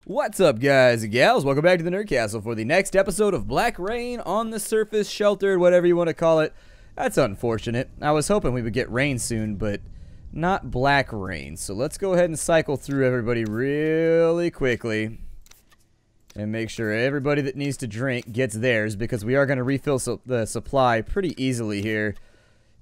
What's up, guys and gals? Welcome back to the Nerd Castle for the next episode of Black Rain on the Surface, Sheltered, whatever you want to call it. That's unfortunate. I was hoping we would get rain soon, but not black rain. So let's go ahead and cycle through everybody really quickly and make sure everybody that needs to drink gets theirs, because we are going to refill the supply pretty easily here.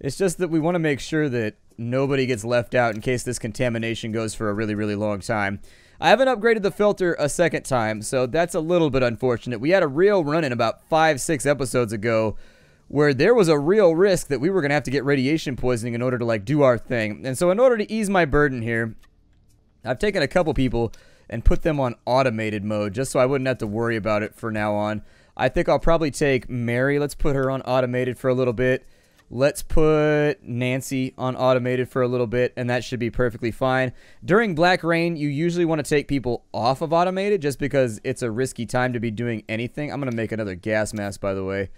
It's just that we want to make sure that nobody gets left out in case this contamination goes for a really, really long time. I haven't upgraded the filter a second time, so that's a little bit unfortunate. We had a real run-in about 5-6 episodes ago where there was a real risk that we were going to have to get radiation poisoning in order to, like, do our thing. And so in order to ease my burden here, I've taken a couple people and put them on automated mode just so I wouldn't have to worry about it for now on. I think I'll probably take Mary. Let's put her on automated for a little bit. Let's put Nancy on automated for a little bit, and that should be perfectly fine. During Black Rain, you usually want to take people off of automated just because it's a risky time to be doing anything. I'm going to make another gas mask, by the way.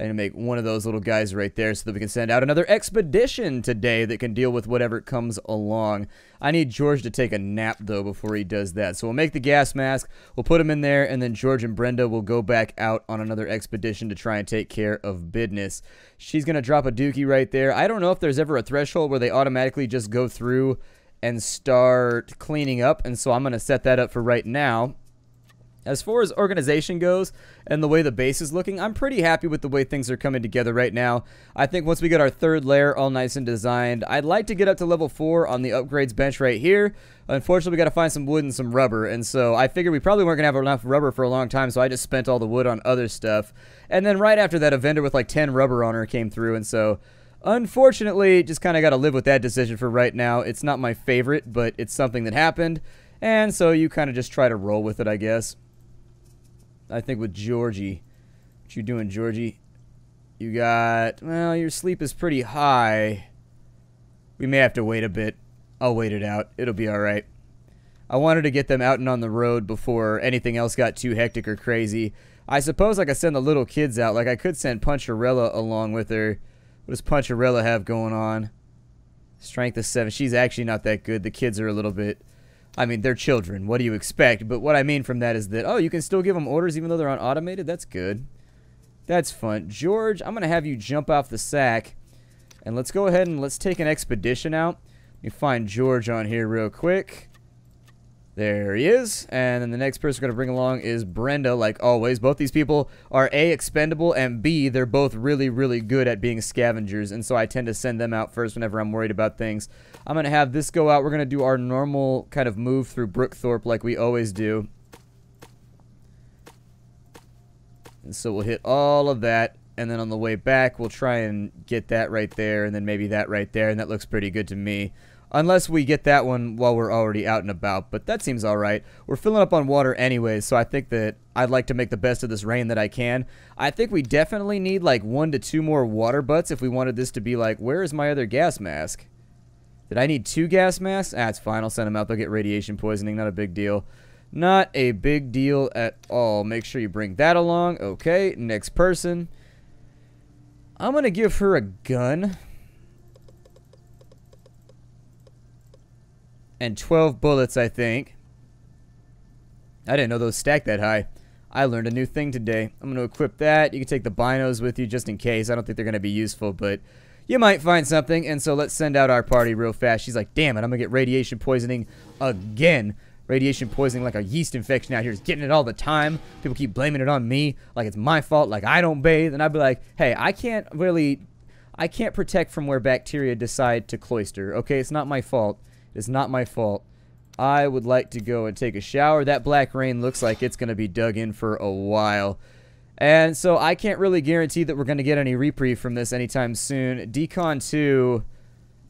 I'm going to make one of those little guys right there so that we can send out another expedition today that can deal with whatever comes along. I need George to take a nap, though, before he does that. So we'll make the gas mask, we'll put him in there, and then George and Brenda will go back out on another expedition to try and take care of business. She's going to drop a dookie right there. I don't know if there's ever a threshold where they automatically just go through and start cleaning up, and so I'm going to set that up for right now. As far as organization goes and the way the base is looking, I'm pretty happy with the way things are coming together right now. I think once we get our third layer all nice and designed, I'd like to get up to level 4 on the upgrades bench right here. Unfortunately, we got to find some wood and some rubber, and so I figured we probably weren't going to have enough rubber for a long time, so I just spent all the wood on other stuff. And then right after that, a vendor with like 10 rubber on her came through, and so unfortunately, just kind of got to live with that decision for right now. It's not my favorite, but it's something that happened, and so you kind of just try to roll with it, I guess. I think with Georgie. What you doing, Georgie? You got... Well, your sleep is pretty high. We may have to wait a bit. I'll wait it out. It'll be alright. I wanted to get them out and on the road before anything else got too hectic or crazy. I suppose I could send the little kids out. Like, I could send Puncharella along with her. What does Puncharella have going on? Strength of 7. She's actually not that good. The kids are a little bit... I mean, they're children. What do you expect? But what I mean from that is that, oh, you can still give them orders even though they're on automated? That's good. That's fun. George, I'm going to have you jump off the sack. And let's go ahead and let's take an expedition out. Let me find George on here real quick. There he is. And then the next person we're going to bring along is Brenda, like always. Both these people are A, expendable, and B, they're both really, really good at being scavengers. And so I tend to send them out first whenever I'm worried about things. I'm going to have this go out. We're going to do our normal kind of move through Brookthorpe like we always do. And so we'll hit all of that. And then on the way back, we'll try and get that right there. And then maybe that right there. And that looks pretty good to me. Unless we get that one while we're already out and about. But that seems alright. We're filling up on water anyways, so I think that I'd like to make the best of this rain that I can. I think we definitely need like 1 to 2 more water butts if we wanted this to be like, where is my other gas mask? Did I need 2 gas masks? Ah, it's fine. I'll send them out. They'll get radiation poisoning. Not a big deal. Not a big deal at all. Make sure you bring that along. Okay, next person. I'm going to give her a gun. And 12 bullets, I think. I didn't know those stacked that high. I learned a new thing today. I'm going to equip that. You can take the binos with you just in case. I don't think they're going to be useful, but you might find something. And so let's send out our party real fast. She's like, damn it, I'm going to get radiation poisoning again. Radiation poisoning like a yeast infection out here is getting it all the time. People keep blaming it on me like it's my fault, like I don't bathe. And I'd be like, hey, I can't protect from where bacteria decide to cloister. Okay, it's not my fault. It's not my fault. I would like to go and take a shower. That black rain looks like it's going to be dug in for a while. And so I can't really guarantee that we're going to get any reprieve from this anytime soon. Decon 2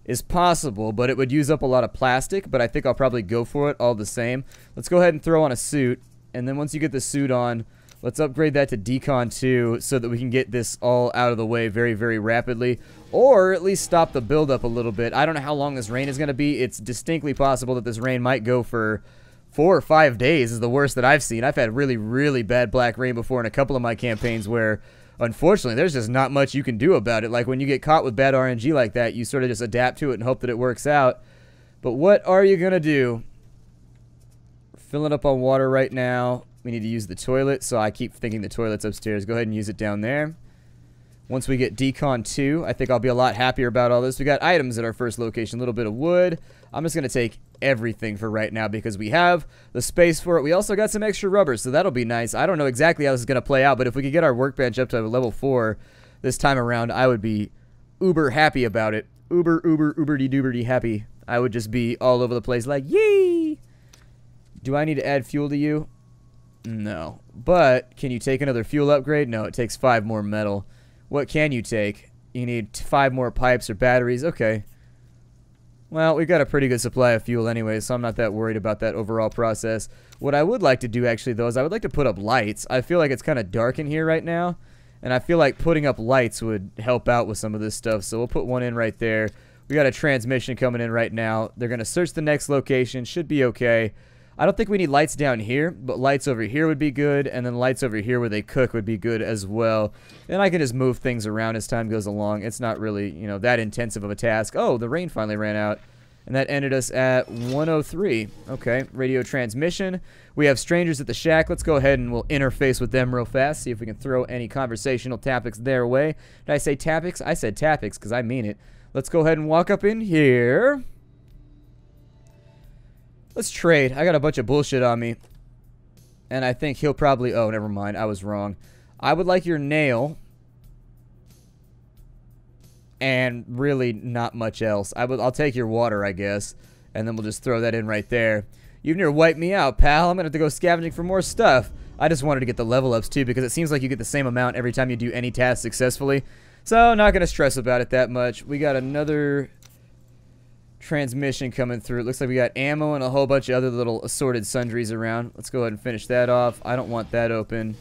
is possible, but it would use up a lot of plastic. But I think I'll probably go for it all the same. Let's go ahead and throw on a suit. And then once you get the suit on, let's upgrade that to Decon 2 so that we can get this all out of the way very, very rapidly. Or at least stop the buildup a little bit. I don't know how long this rain is going to be. It's distinctly possible that this rain might go for 4 or 5 days is the worst that I've seen. I've had really, really bad black rain before in a couple of my campaigns where, unfortunately, there's just not much you can do about it. Like when you get caught with bad RNG like that, you sort of just adapt to it and hope that it works out. But what are you going to do? Filling up on water right now. We need to use the toilet, so I keep thinking the toilet's upstairs. Go ahead and use it down there. Once we get Decon 2, I think I'll be a lot happier about all this. We got items at our first location. A little bit of wood. I'm just going to take everything for right now because we have the space for it. We also got some extra rubber, so that'll be nice. I don't know exactly how this is going to play out, but if we could get our workbench up to level 4 this time around, I would be uber happy about it. Uber-de-doober-de happy. I would just be all over the place like, yee! Do I need to add fuel to you? No. But, can you take another fuel upgrade? No, it takes 5 more metal. What can you take? You need 5 more pipes or batteries. Okay. Well, we've got a pretty good supply of fuel anyway, so I'm not that worried about that overall process. What I would like to do, actually, though, is I would like to put up lights. I feel like it's kind of dark in here right now, and I feel like putting up lights would help out with some of this stuff, so we'll put one in right there. We got a transmission coming in right now. They're going to search the next location. Should be okay. I don't think we need lights down here, but lights over here would be good, and then lights over here where they cook would be good as well. And I can just move things around as time goes along. It's not really, you know, that intensive of a task. Oh, the rain finally ran out, and that ended us at 103. Okay, radio transmission. We have strangers at the shack. Let's go ahead and we'll interface with them real fast, see if we can throw any conversational topics their way. Did I say topics? I said topics because I mean it. Let's go ahead and walk up in here. Let's trade. I got a bunch of bullshit on me. And I think he'll probably... Oh, never mind. I was wrong. I would like your nail. And really not much else. I'll take your water, I guess. And then we'll just throw that in right there. You've near wiped me out, pal. I'm going to have to go scavenging for more stuff. I just wanted to get the level ups, too, because it seems like you get the same amount every time you do any task successfully. So, not going to stress about it that much. We got another... transmission coming through. It looks like we got ammo and a whole bunch of other little assorted sundries around. Let's go ahead and finish that off. I don't want that open.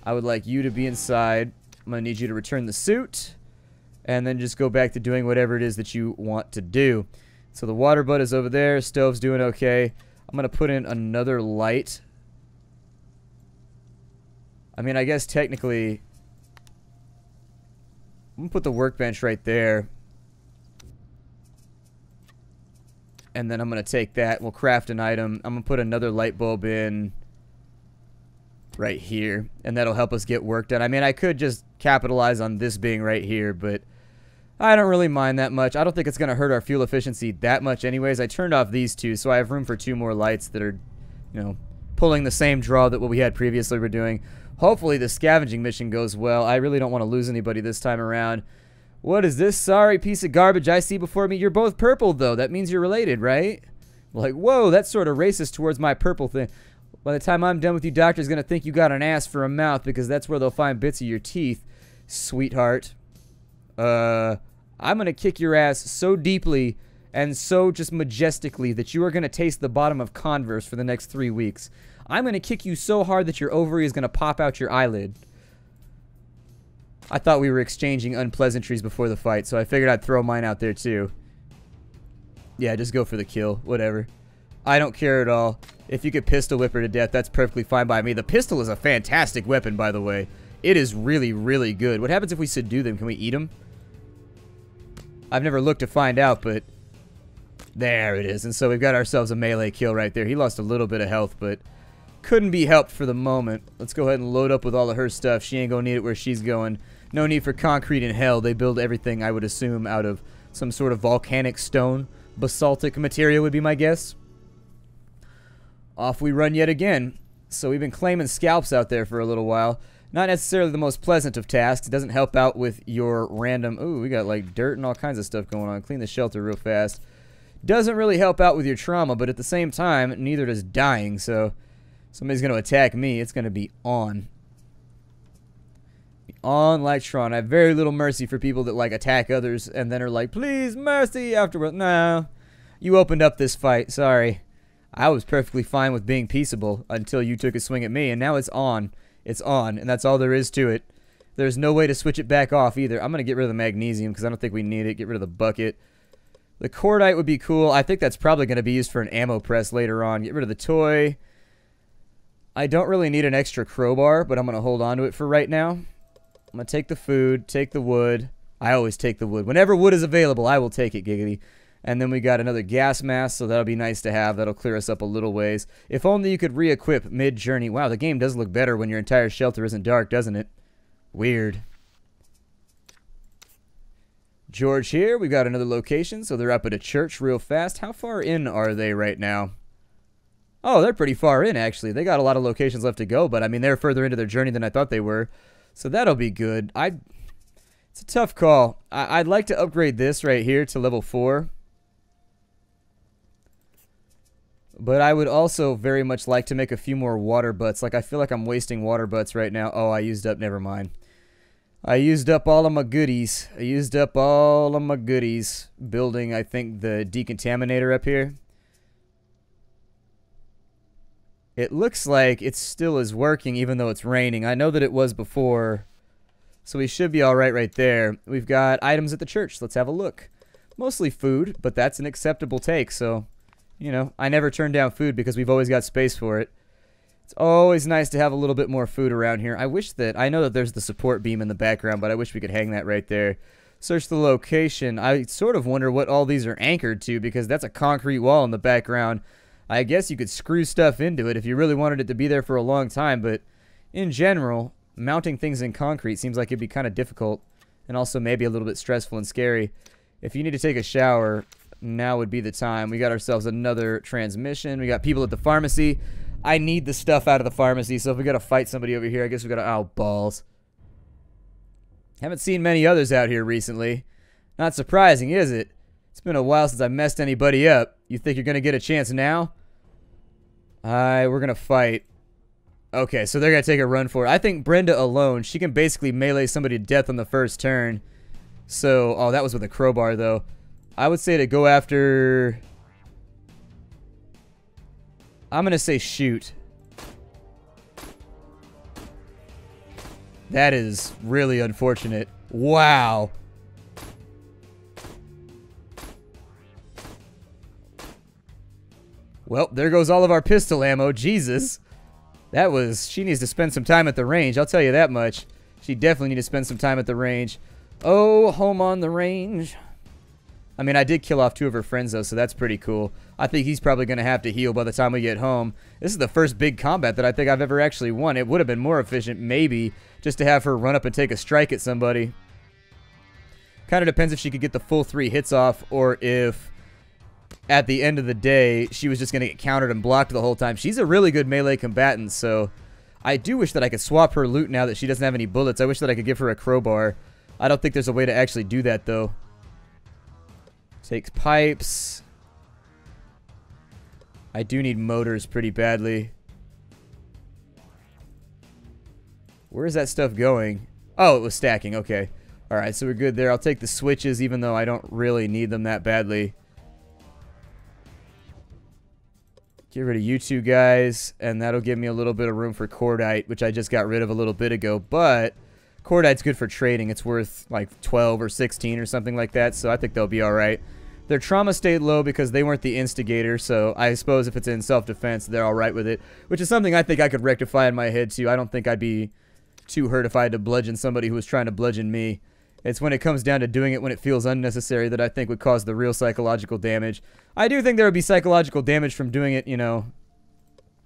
I would like you to be inside. I'm going to need you to return the suit and then just go back to doing whatever it is that you want to do. So the water butt is over there. Stove's doing okay. I'm going to put in another light. I mean, I guess technically I'm going to put the workbench right there. And then I'm going to take that. We'll craft an item. I'm going to put another light bulb in right here. And that'll help us get work done. I mean, I could just capitalize on this being right here, but I don't really mind that much. I don't think it's going to hurt our fuel efficiency that much anyways. I turned off these 2, so I have room for 2 more lights that are, you know, pulling the same draw that what we had previously were doing. Hopefully the scavenging mission goes well. I really don't want to lose anybody this time around. What is this sorry piece of garbage I see before me? You're both purple, though. That means you're related, right? Like, whoa, that's sort of racist towards my purple thing. By the time I'm done with you, doctor's going to think you got an ass for a mouth because that's where they'll find bits of your teeth, sweetheart. I'm going to kick your ass so deeply and so just majestically that you are going to taste the bottom of Converse for the next 3 weeks. I'm going to kick you so hard that your ovary is going to pop out your eyelid. I thought we were exchanging unpleasantries before the fight, so I figured I'd throw mine out there too. Yeah, just go for the kill. Whatever. I don't care at all. If you could pistol whip her to death, that's perfectly fine by me. The pistol is a fantastic weapon, by the way. It is really, really good. What happens if we subdue them? Can we eat them? I've never looked to find out, but... There it is. And so we've got ourselves a melee kill right there. He lost a little bit of health, but... couldn't be helped for the moment. Let's go ahead and load up with all of her stuff. She ain't gonna need it where she's going. No need for concrete in hell. They build everything, I would assume, out of some sort of volcanic stone. Basaltic material would be my guess. Off we run yet again. So we've been claiming scalps out there for a little while. Not necessarily the most pleasant of tasks. It doesn't help out with your random... Ooh, we got like dirt and all kinds of stuff going on. Clean the shelter real fast. Doesn't really help out with your trauma, but at the same time, neither does dying, so... Somebody's going to attack me. It's going to be on. On like Tron. I have very little mercy for people that like attack others and then are like, please, mercy, afterwards. No. You opened up this fight. Sorry. I was perfectly fine with being peaceable until you took a swing at me, and now it's on. It's on, and that's all there is to it. There's no way to switch it back off either. I'm going to get rid of the magnesium because I don't think we need it. Get rid of the bucket. The cordite would be cool. I think that's probably going to be used for an ammo press later on. Get rid of the toy. I don't really need an extra crowbar, but I'm going to hold on to it for right now. I'm going to take the food, take the wood. I always take the wood. Whenever wood is available, I will take it, giggity. And then we got another gas mask, so that'll be nice to have. That'll clear us up a little ways. If only you could re-equip mid-journey. Wow, the game does look better when your entire shelter isn't dark, doesn't it? Weird. George here. We got another location, so they're up at a church real fast. How far in are they right now? Oh, they're pretty far in, actually. They got a lot of locations left to go, but, I mean, they're further into their journey than I thought they were. So that'll be good. It's a tough call. I'd like to upgrade this right here to level 4. But I would also very much like to make a few more water butts. Like, I feel like I'm wasting water butts right now. Oh, I used up. Never mind. I used up all of my goodies. Building, I think, the decontaminator up here. It looks like it still is working even though it's raining. I know that it was before. So we should be alright right there. We've got items at the church. Let's have a look. Mostly food, but that's an acceptable take, so... You know, I never turn down food because we've always got space for it. It's always nice to have a little bit more food around here. I wish that... I know that there's the support beam in the background, but I wish we could hang that right there. Search the location. I sort of wonder what all these are anchored to because that's a concrete wall in the background. I guess you could screw stuff into it if you really wanted it to be there for a long time, but in general, mounting things in concrete seems like it'd be kind of difficult and also maybe a little bit stressful and scary. If you need to take a shower... Now would be the time. We got ourselves another transmission. We got people at the pharmacy. I need the stuff out of the pharmacy, so if we gotta fight somebody over here, I guess we gotta... Oh, balls. Haven't seen many others out here recently. Not surprising, is it? It's been a while since I messed anybody up. You think you're gonna get a chance now? We're gonna fight. Okay, so they're gonna take a run for it. I think Brenda alone, she can basically melee somebody to death on the first turn. So... Oh, that was with a crowbar, though. I would say to go after... I'm going to say shoot. That is really unfortunate. Wow. Well, there goes all of our pistol ammo. Jesus. That was... She needs to spend some time at the range. I'll tell you that much. She definitely needs to spend some time at the range. Oh, home on the range. I mean, I did kill off 2 of her friends, though, so that's pretty cool. I think he's probably going to have to heal by the time we get home. This is the first big combat that I think I've ever actually won. It would have been more efficient, maybe, just to have her run up and take a strike at somebody. Kind of depends if she could get the full 3 hits off, or if, at the end of the day, she was just going to get countered and blocked the whole time. She's a really good melee combatant, so I do wish that I could swap her loot now that she doesn't have any bullets. I wish that I could give her a crowbar. I don't think there's a way to actually do that, though. Takes pipes. I do need motors pretty badly. Where is that stuff going? Oh, it was stacking. Okay. Alright, so we're good there. I'll take the switches even though I don't really need them that badly. Get rid of you 2 guys, and that'll give me a little bit of room for cordite, which I just got rid of a little bit ago, but cordite's good for trading. It's worth like 12 or 16 or something like that, so I think they'll be alright. Their trauma stayed low because they weren't the instigator, so I suppose if it's in self-defense, they're alright with it. Which is something I think I could rectify in my head, too. I don't think I'd be too hurt if I had to bludgeon somebody who was trying to bludgeon me. It's when it comes down to doing it when it feels unnecessary that I think would cause the real psychological damage. I do think there would be psychological damage from doing it, you know,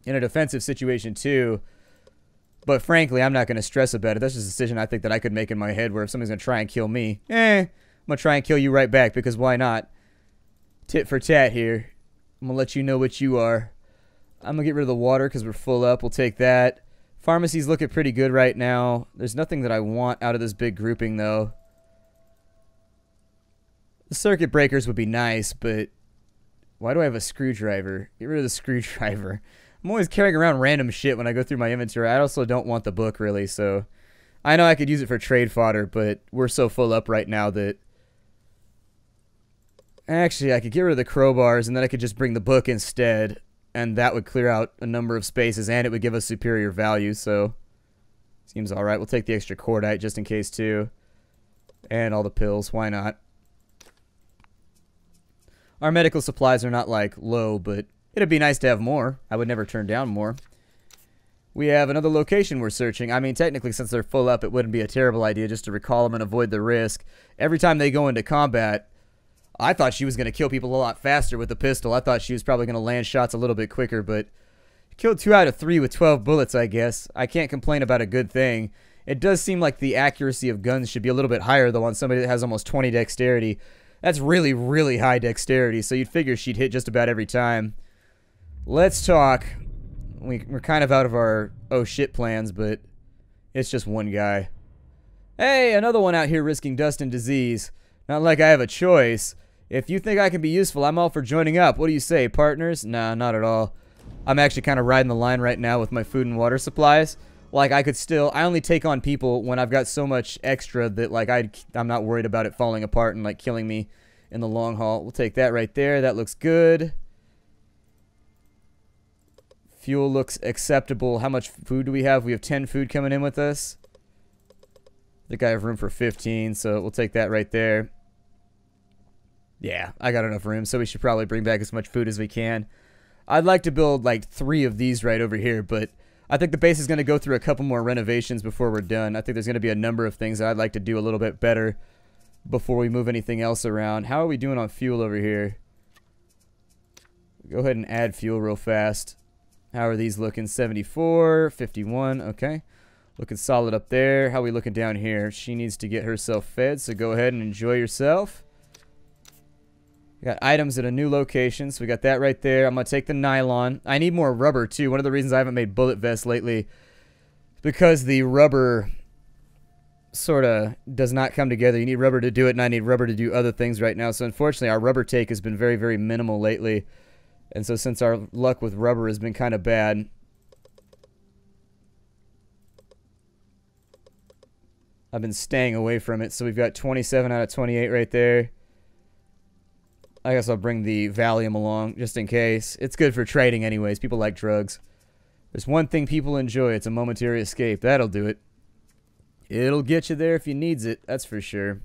in a defensive situation, too. But frankly, I'm not going to stress about it. That's just a decision I think that I could make in my head where if somebody's going to try and kill me, I'm going to try and kill you right back because why not? Tit for tat here. I'm going to let you know what you are. I'm going to get rid of the water because we're full up. We'll take that. Pharmacy's looking pretty good right now. There's nothing that I want out of this big grouping, though. The circuit breakers would be nice, but why do I have a screwdriver? Get rid of the screwdriver. I'm always carrying around random shit when I go through my inventory. I also don't want the book, really, so... I know I could use it for trade fodder, but we're so full up right now that... Actually, I could get rid of the crowbars, and then I could just bring the book instead, and that would clear out a number of spaces, and it would give us superior value, so... Seems alright. We'll take the extra cordite just in case, too. And all the pills. Why not? Our medical supplies are not, like, low, but it'd be nice to have more. I would never turn down more. We have another location we're searching. I mean, technically, since they're full up, it wouldn't be a terrible idea just to recall them and avoid the risk. Every time they go into combat, I thought she was going to kill people a lot faster with the pistol. I thought she was probably going to land shots a little bit quicker, but killed 2 out of 3 with 12 bullets, I guess. I can't complain about a good thing. It does seem like the accuracy of guns should be a little bit higher, though, on somebody that has almost 20 dexterity. That's really, really high dexterity, so you'd figure she'd hit just about every time. Let's talk. We're kind of out of our oh shit plans, but it's just one guy. Hey, another one out here risking dust and disease. Not like I have a choice. If you think I can be useful, I'm all for joining up. What do you say, partners? Nah, not at all. I'm actually kind of riding the line right now with my food and water supplies. Like, I only take on people when I've got so much extra that, like, I'm not worried about it falling apart and, like, killing me in the long haul. We'll take that right there. That looks good. Fuel looks acceptable. How much food do we have? We have 10 food coming in with us. I think I have room for 15, so we'll take that right there. Yeah, I got enough room, so we should probably bring back as much food as we can. I'd like to build, like, 3 of these right over here, but I think the base is going to go through a couple more renovations before we're done. I think there's going to be a number of things that I'd like to do a little bit better before we move anything else around. How are we doing on fuel over here? Go ahead and add fuel real fast. How are these looking? 74, 51, okay. Looking solid up there. How are we looking down here? She needs to get herself fed, so go ahead and enjoy yourself. We got items at a new location, so we got that right there. I'm going to take the nylon. I need more rubber, too. One of the reasons I haven't made bullet vests lately is because the rubber sort of does not come together. You need rubber to do it, and I need rubber to do other things right now. So, unfortunately, our rubber take has been very, very minimal lately. And so, since our luck with rubber has been kind of bad, I've been staying away from it. So, we've got 27 out of 28 right there. I guess I'll bring the Valium along just in case. It's good for trading anyways. People like drugs. There's one thing people enjoy. It's a momentary escape. That'll do it. It'll get you there if you needs it. That's for sure.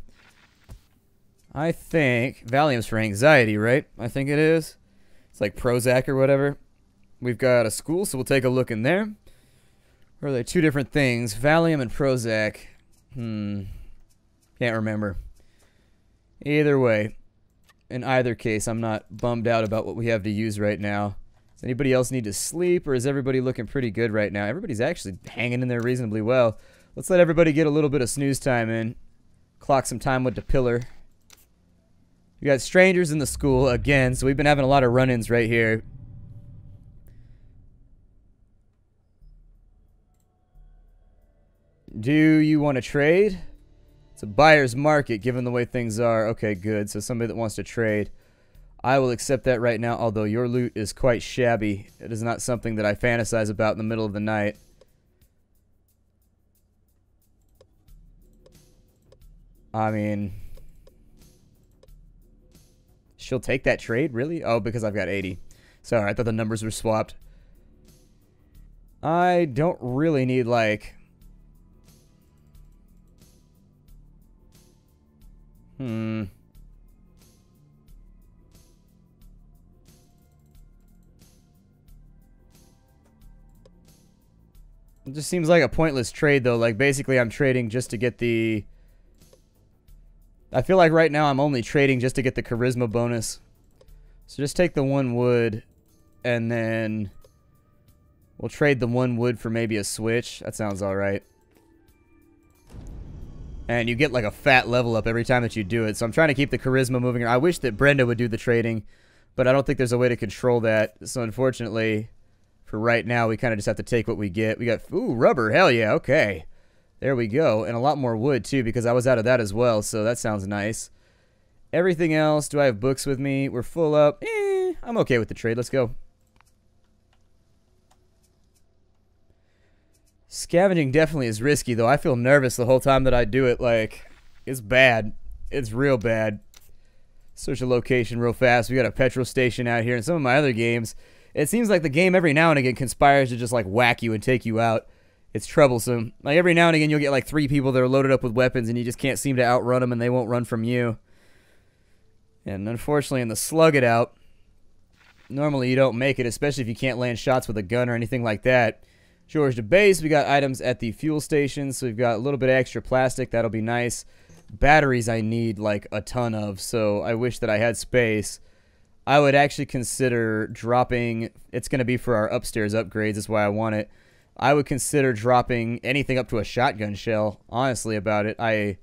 I think Valium's for anxiety, right? I think it is. It's like Prozac or whatever. We've got a school, so we'll take a look in there. Or are they 2 different things? Valium and Prozac. Can't remember. Either way. In either case, I'm not bummed out about what we have to use right now. Does anybody else need to sleep, or is everybody looking pretty good right now? Everybody's actually hanging in there reasonably well. Let's let everybody get a little bit of snooze time in. Clock some time with the pillar. We got strangers in the school again, so we've been having a lot of run-ins right here. Do you want to trade? It's a buyer's market, given the way things are. Okay, good. So somebody that wants to trade. I will accept that right now, although your loot is quite shabby. It is not something that I fantasize about in the middle of the night. I mean, she'll take that trade? Really? Oh, because I've got 80. Sorry, I thought the numbers were swapped. I don't really need, like... It just seems like a pointless trade, though. Like, basically, I'm trading just to get the... I feel like right now I'm only trading just to get the charisma bonus. So just take the 1 wood, and then we'll trade the 1 wood for maybe a switch. That sounds alright. And you get like a fat level up every time that you do it. So I'm trying to keep the charisma moving. I wish that Brenda would do the trading, but I don't think there's a way to control that. So unfortunately, for right now, we kind of just have to take what we get. We got, ooh, rubber. Hell yeah. Okay. There we go. And a lot more wood, too, because I was out of that as well. So that sounds nice. Everything else, do I have books with me? We're full up. I'm okay with the trade. Let's go. Scavenging definitely is risky, though. I feel nervous the whole time that I do it. Like, it's bad. It's real bad. Search a location real fast. We got a petrol station out here. In some of my other games, it seems like the game every now and again conspires to just, like, whack you and take you out. It's troublesome. Like, every now and again, you'll get, like, 3 people that are loaded up with weapons, and you just can't seem to outrun them, and they won't run from you. And unfortunately, in the slug it out, normally you don't make it, especially if you can't land shots with a gun or anything like that. George to base, we got items at the fuel station, so we've got a little bit of extra plastic. That'll be nice. batteries I need like a ton of, so I wish that I had space. I would actually consider dropping, it's going to be for our upstairs upgrades, that's why I want it. I would consider dropping anything up to a shotgun shell, honestly, about it. I've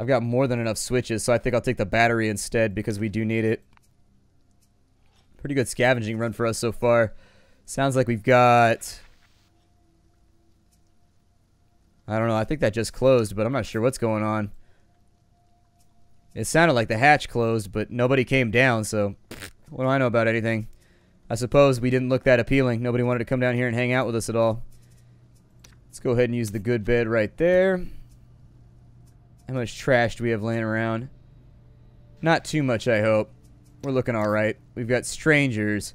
got more than enough switches, so I think I'll take the battery instead because we do need it. Pretty good scavenging run for us so far. Sounds like we've got... I don't know, I think that just closed, but I'm not sure what's going on. It sounded like the hatch closed, but nobody came down, so what do I know about anything? I suppose we didn't look that appealing. Nobody wanted to come down here and hang out with us at all. Let's go ahead and use the good bed right there. How much trash do we have laying around? Not too much, I hope. We're looking alright. We've got strangers.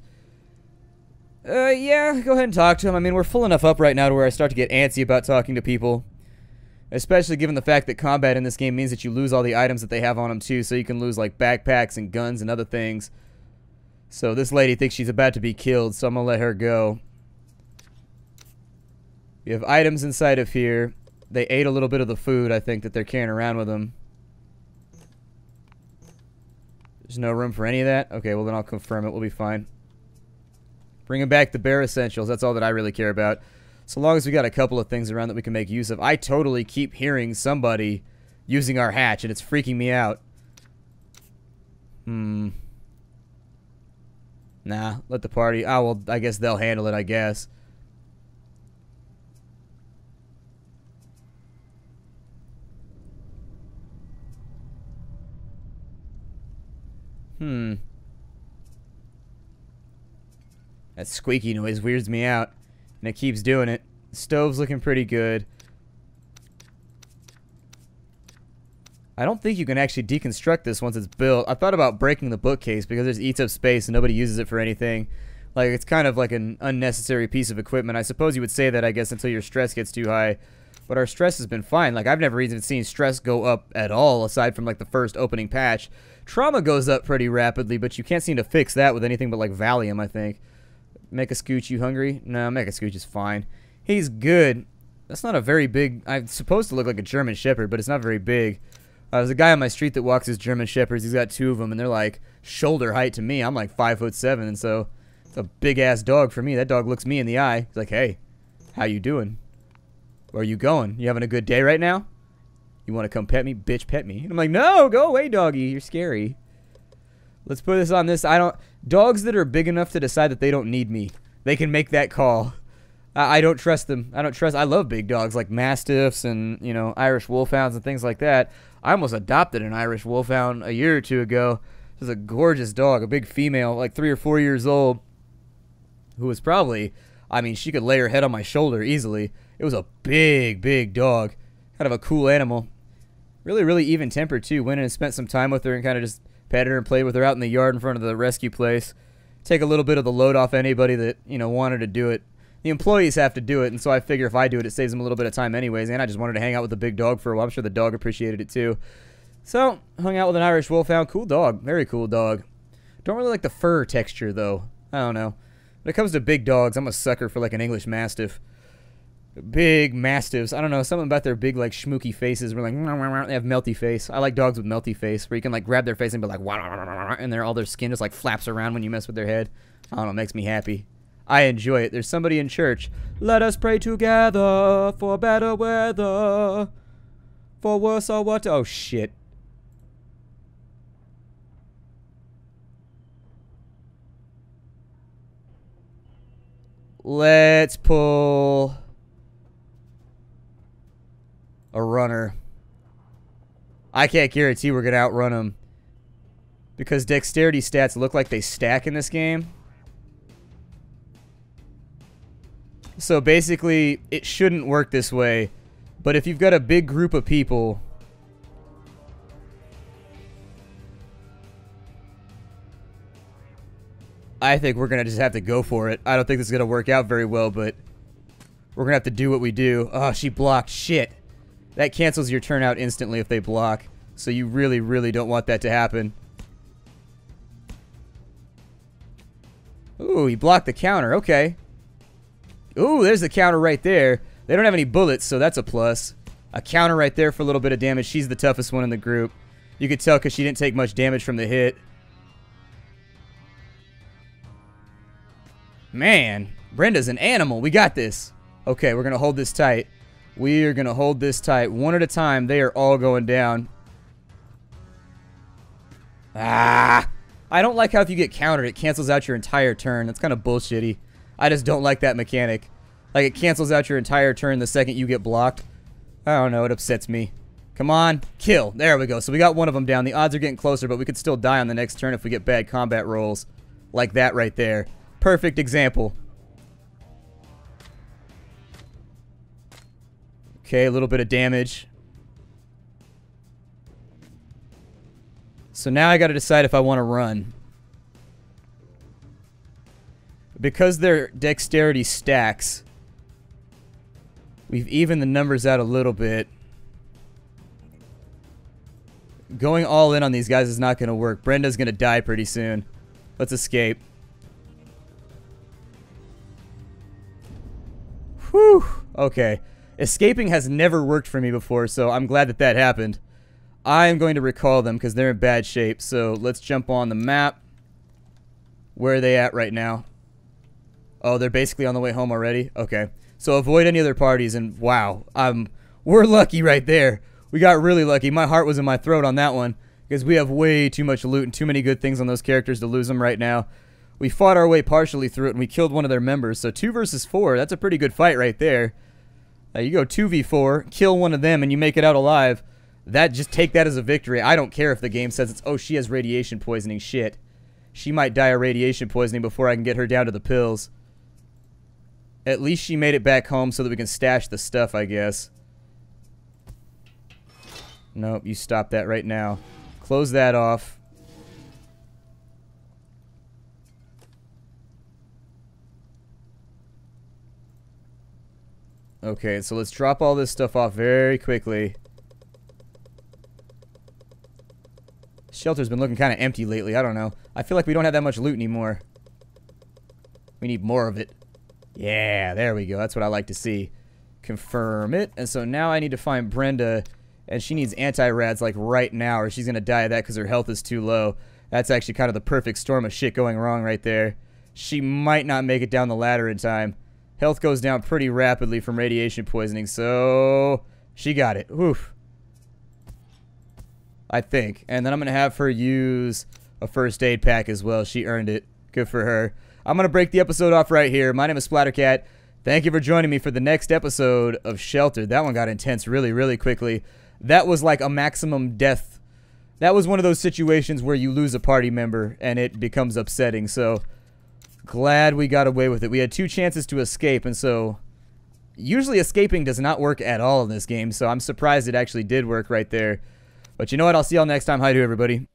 Yeah, go ahead and talk to them. I mean, we're full enough up right now to where I start to get antsy about talking to people. Especially given the fact that combat in this game means that you lose all the items that they have on them too, so you can lose like backpacks and guns and other things. So this lady thinks she's about to be killed, so I'm gonna let her go. We have items inside of here. They ate a little bit of the food, I think, that they're carrying around with them. There's no room for any of that? Okay, well then I'll confirm it. We'll be fine. Bringing back the bare essentials. That's all that I really care about. So long as we got a couple of things around that we can make use of. I totally keep hearing somebody using our hatch, and it's freaking me out. Nah, let the party... Oh, well, I guess they'll handle it, I guess. That squeaky noise weirds me out. And it keeps doing it. The stove's looking pretty good. I don't think you can actually deconstruct this once it's built. I thought about breaking the bookcase because it eats up space and nobody uses it for anything. Like, it's kind of like an unnecessary piece of equipment. I suppose you would say that, I guess, until your stress gets too high. But our stress has been fine. Like, I've never even seen stress go up at all, aside from, like, the first opening patch. Trauma goes up pretty rapidly, but you can't seem to fix that with anything but, like, Valium, I think. Make a Scooch, you hungry? No, Make a Scooch is fine. He's good. That's not a very big... I'm supposed to look like a German Shepherd, but it's not very big. There's a guy on my street that walks his German Shepherds. He's got 2 of them, and they're like shoulder height to me. I'm like 5'7", and so it's a big-ass dog for me. That dog looks me in the eye. He's like, hey, how you doing? Where are you going? You having a good day right now? You want to come pet me? Bitch, pet me. And I'm like, no, go away, doggy. You're scary. Let's put this on this. Dogs that are big enough to decide that they don't need me, they can make that call. I don't trust them. I love big dogs like Mastiffs and, you know, Irish Wolfhounds and things like that. I almost adopted an Irish Wolfhound a year or 2 ago. It was a gorgeous dog, a big female, like 3 or 4 years old, who was probably, I mean, she could lay her head on my shoulder easily. It was a big, big dog. Kind of a cool animal. Really, really even-tempered, too. Went in and spent some time with her and kind of just petted her and played with her out in the yard in front of the rescue place. Take a little bit of the load off anybody that, you know, wanted to do it. The employees have to do it, and so I figure if I do it, it saves them a little bit of time anyways, and I just wanted to hang out with the big dog for a while. I'm sure the dog appreciated it too. So, hung out with an Irish Wolfhound. Cool dog. Very cool dog. Don't really like the fur texture, though. I don't know. When it comes to big dogs, I'm a sucker for like an English Mastiff. Big Mastiffs. I don't know. Something about their big, like, schmooky faces. We're like, they have melty face. I like dogs with melty face, where you can, like, grab their face and be like, and all their skin just, like, flaps around when you mess with their head. I don't know. It makes me happy. I enjoy it. There's somebody in church. Let us pray together for better weather. For worse or what? Oh, shit. Let's pull a runner. I can't guarantee we're going to outrun them, because dexterity stats look like they stack in this game. So basically, it shouldn't work this way, but if you've got a big group of people, I think we're going to just have to go for it. I don't think this is going to work out very well, but we're going to have to do what we do. Oh, she blocked. Shit. That cancels your turn out instantly if they block, so you really, really don't want that to happen. Ooh, he blocked the counter. Okay. Ooh, there's the counter right there. They don't have any bullets, so that's a plus. A counter right there for a little bit of damage. She's the toughest one in the group. You could tell because she didn't take much damage from the hit. Man, Brenda's an animal. We got this. Okay, we're going to hold this tight. We are going to hold this tight. One at a time. They are all going down. Ah! I don't like how if you get countered, it cancels out your entire turn. That's kind of bullshitty. I just don't like that mechanic. Like, it cancels out your entire turn the second you get blocked. I don't know. It upsets me. Come on. Kill. There we go. So we got one of them down. The odds are getting closer, but we could still die on the next turn if we get bad combat rolls. Like that right there. Perfect example. Okay, a little bit of damage. So now I got to decide if I want to run. Because their dexterity stacks, we've evened the numbers out a little bit. Going all in on these guys is not going to work. Brenda's going to die pretty soon. Let's escape. Whew. Okay. Escaping has never worked for me before, so I'm glad that that happened. I am going to recall them because they're in bad shape. So let's jump on the map. Where are they at right now? Oh, they're basically on the way home already? Okay. So avoid any other parties, and wow. We're lucky right there. We got really lucky. My heart was in my throat on that one because we have way too much loot and too many good things on those characters to lose them right now. We fought our way partially through it, and we killed one of their members. So 2 versus 4, that's a pretty good fight right there. You go 2v4, kill one of them, and you make it out alive. Just take that as a victory. I don't care if the game says it's, oh, she has radiation poisoning. Shit. She might die of radiation poisoning before I can get her down to the pills. At least she made it back home so that we can stash the stuff, I guess. Nope, you stop that right now. Close that off. Okay, so let's drop all this stuff off very quickly. Shelter's been looking kind of empty lately. I don't know. I feel like we don't have that much loot anymore. We need more of it. Yeah, there we go. That's what I like to see. Confirm it. And so now I need to find Brenda, and she needs anti-rads like right now, or she's going to die of that because her health is too low. That's actually kind of the perfect storm of shit going wrong right there. She might not make it down the ladder in time. Health goes down pretty rapidly from radiation poisoning, so she got it. Oof. I think. And then I'm going to have her use a first aid pack as well. She earned it. Good for her. I'm going to break the episode off right here. My name is Splattercat. Thank you for joining me for the next episode of Shelter. That one got intense really, really quickly. That was like a maximum death. That was one of those situations where you lose a party member and it becomes upsetting. So, glad we got away with it. We had 2 chances to escape, and so usually escaping does not work at all in this game. So, I'm surprised it actually did work right there. But you know what? I'll see y'all next time. Hi to everybody.